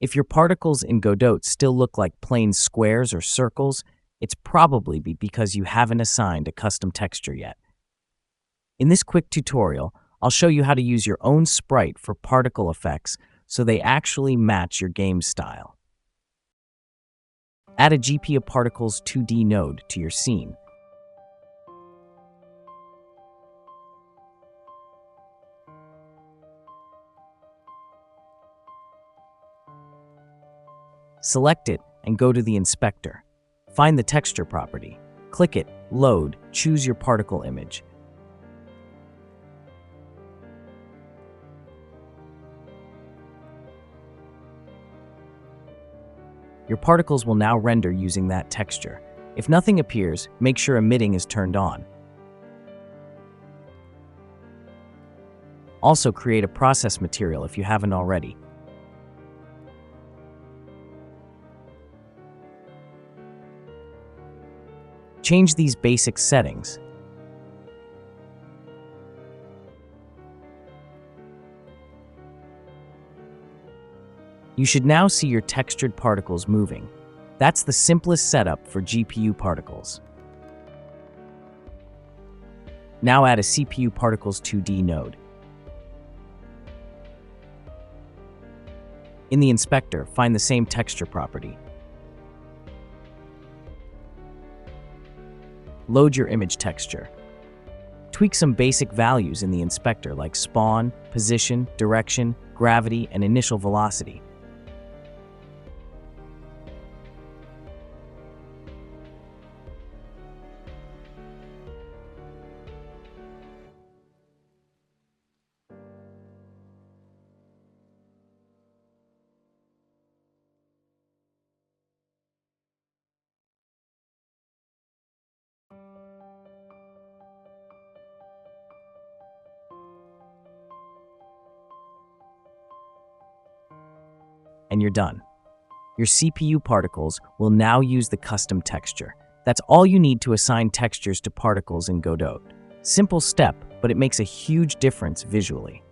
If your particles in Godot still look like plain squares or circles, it's probably because you haven't assigned a custom texture yet. In this quick tutorial, I'll show you how to use your own sprite for particle effects so they actually match your game style. Add a GPUParticles2D node to your scene. Select it and go to the inspector. Find the texture property. Click it, load, choose your particle image. Your particles will now render using that texture. If nothing appears, make sure emitting is turned on. Also create a process material if you haven't already. Change these basic settings. You should now see your textured particles moving. That's the simplest setup for GPU particles. Now add a CPUParticles2D node. In the inspector, find the same texture property. Load your image texture. Tweak some basic values in the inspector like spawn, position, direction, gravity, and initial velocity. And you're done. Your CPU particles will now use the custom texture. That's all you need to assign textures to particles in Godot. Simple step, but it makes a huge difference visually.